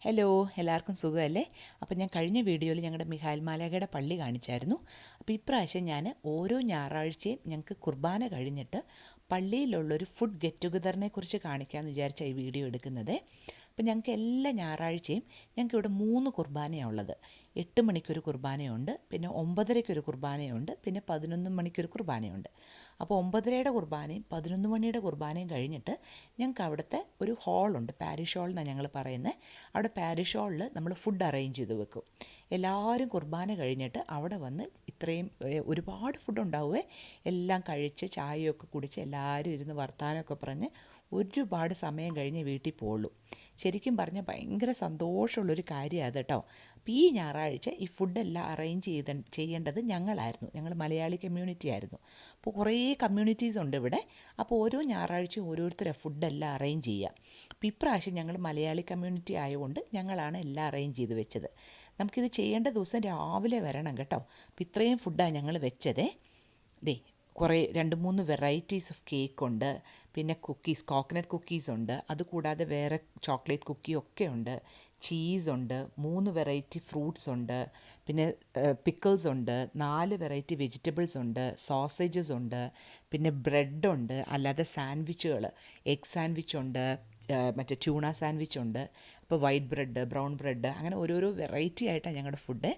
Hello, എല്ലാവർക്കും സുഖമല്ലേ? അപ്പോൾ ഞാൻ കഴിഞ്ഞ വീഡിയോയിൽ ഞങ്ങളുടെ മിഹാൽ മാലാഖയുടെ പള്ളി കാണിച്ചായിരുന്നു. അപ്പോൾ ഇപ്രാവശ്യം ഞാൻ ഓരോ ഞായറാഴ്ചയും ഞങ്ങൾക്ക് കുർബാന കഴിഞ്ഞിട്ട് പള്ളിയിലുള്ളൊരു ഫുഡ് ഗെറ്റ് ടുഗദറിനെ കുറിച്ച് കാണിക്കാമെന്ന് വിചാരിച്ചാണ് ഈ വീഡിയോ എടുക്കുന്നത്. അപ്പോൾ ഞങ്ങൾക്ക് എല്ലാ ഞായറാഴ്ചയും ഞങ്ങൾക്ക് ഇവിടെ 3 കുർബാനയാണ് ഉള്ളത്. 8 മണിക്കൊരു കുർബാനയുണ്ട്, പിന്നെ 9:30-ക്കൊരു കുർബാനയുണ്ട്, പിന്നെ 11 മണിക്കൊരു കുർബാനയുണ്ട്. അപ്പോൾ 9:30-യുടെ കുർബാനയും 11 മണിയുടെ കുർബാനയും കഴിഞ്ഞിട്ട് ഞങ്ങൾക്ക് അവിടുത്തെ ഒരു ഹാളുണ്ട്, പാരിഷ് ഹാൾ എന്നാണ് ഞങ്ങൾ പറയുന്നത്. അവിടെ പാരിഷ് ഹാളിൽ നമ്മൾ ഫുഡ് അറേഞ്ച് ചെയ്ത് വെക്കും. എല്ലാവരും കുർബാന കഴിഞ്ഞിട്ട് അവിടെ വന്ന് ഒരുപാട് ഫുഡ് ഉണ്ടാവുമേ, എല്ലാം കഴിച്ച് ചായയൊക്കെ കുടിച്ച് എല്ലാവരും ഇരുന്ന് വർത്തമാനമൊക്കെ പറഞ്ഞ് ഒരുപാട് സമയം കഴിഞ്ഞ് വീട്ടിൽ പോകുള്ളൂ. ശരിക്കും പറഞ്ഞാൽ ഭയങ്കര സന്തോഷമുള്ളൊരു കാര്യമാണ് അത് കേട്ടോ. അപ്പോൾ ഈ ഞായറാഴ്ച ഈ ഫുഡെല്ലാം അറേഞ്ച് ചെയ്യേണ്ടത് ഞങ്ങളായിരുന്നു. ഞങ്ങൾ മലയാളി കമ്മ്യൂണിറ്റി ആയിരുന്നു. അപ്പോൾ കുറേ കമ്മ്യൂണിറ്റീസ് ഉണ്ട് ഇവിടെ. അപ്പോൾ ഓരോ ഞായറാഴ്ച ഓരോരുത്തരാണ് ഫുഡെല്ലാം അറേഞ്ച് ചെയ്യുക. അപ്പോൾ ഇപ്രാവശ്യം ഞങ്ങൾ മലയാളി കമ്മ്യൂണിറ്റി ആയതുകൊണ്ട് ഞങ്ങളാണ് എല്ലാം അറേഞ്ച് ചെയ്ത് വെച്ചത്. നമുക്കിത് ചെയ്യേണ്ട ദിവസം രാവിലെ വരണം കേട്ടോ. അപ്പോൾ ഇത്രയും ഫുഡാണ് ഞങ്ങൾ വെച്ചതേ. കുറേ 2-3 വെറൈറ്റീസ് ഓഫ് കേക്കുണ്ട്, പിന്നെ കുക്കീസ്, കോക്കനട്ട് കുക്കീസ് ഉണ്ട്, അതുകൂടാതെ വേറെ ചോക്ലേറ്റ് കുക്കിയൊക്കെ ഉണ്ട്, ചീസുണ്ട്, 3 വെറൈറ്റി ഫ്രൂട്ട്സ് ഉണ്ട്, പിന്നെ പിക്കിൾസ് ഉണ്ട്, 4 വെറൈറ്റി വെജിറ്റബിൾസ് ഉണ്ട്, സോസേജസ് ഉണ്ട്, പിന്നെ ബ്രെഡുണ്ട്, അല്ലാതെ സാൻഡ്വിച്ചുകൾ, എഗ് സാൻഡ്വിച്ച് ഉണ്ട്, മറ്റേ ട്യൂണ സാൻഡ്വിച്ച് ഉണ്ട്. ഇപ്പോൾ വൈറ്റ് ബ്രെഡ്, ബ്രൗൺ ബ്രെഡ്, അങ്ങനെ ഓരോരോ വെറൈറ്റി ആയിട്ടാണ് ഞങ്ങളുടെ ഫുഡ്.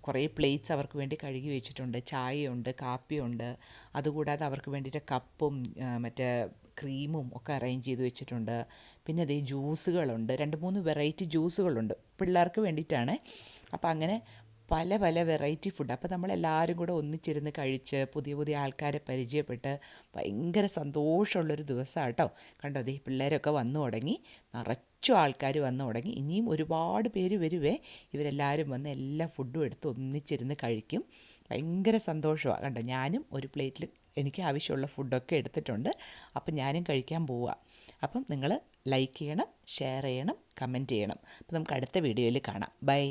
കുറേ പ്ലേറ്റ്സ് അവർക്ക് വേണ്ടി കഴുകി വെച്ചിട്ടുണ്ട്, ചായയുണ്ട്, കാപ്പിയുണ്ട്, അതുകൂടാതെ അവർക്ക് വേണ്ടിയിട്ട് കപ്പും മറ്റേ ക്രീമും ഒക്കെ അറേഞ്ച് ചെയ്ത് വെച്ചിട്ടുണ്ട്. പിന്നെ ജ്യൂസുകളുണ്ട്, 2-3 വെറൈറ്റി ജ്യൂസുകളുണ്ട് പിള്ളേർക്ക് വേണ്ടിയിട്ടാണ്. അപ്പോൾ അങ്ങനെ പല പല വെറൈറ്റി ഫുഡ്. അപ്പോൾ നമ്മളെല്ലാവരും കൂടെ ഒന്നിച്ചിരുന്ന് കഴിച്ച് പുതിയ പുതിയ ആൾക്കാരെ പരിചയപ്പെട്ട് ഭയങ്കര സന്തോഷമുള്ളൊരു ദിവസമാണ് കേട്ടോ. കണ്ടോ, പിള്ളേരൊക്കെ വന്നു തുടങ്ങി, നിറച്ചും ആൾക്കാർ വന്നു തുടങ്ങി. ഇനിയും ഒരുപാട് പേര് വരുവേ. ഇവരെല്ലാവരും വന്ന് എല്ലാ ഫുഡും എടുത്ത് ഒന്നിച്ചിരുന്ന് കഴിക്കും. ഭയങ്കര സന്തോഷമാണ് കണ്ടോ. ഞാനും ഒരു പ്ലേറ്റിൽ എനിക്ക് ആവശ്യമുള്ള ഫുഡൊക്കെ എടുത്തിട്ടുണ്ട്. അപ്പം ഞാനും കഴിക്കാൻ പോവുക. അപ്പം നിങ്ങൾ ലൈക്ക് ചെയ്യണം, ഷെയർ ചെയ്യണം, കമൻറ്റ് ചെയ്യണം. അപ്പം നമുക്ക് അടുത്ത വീഡിയോയിൽ കാണാം. ബൈ.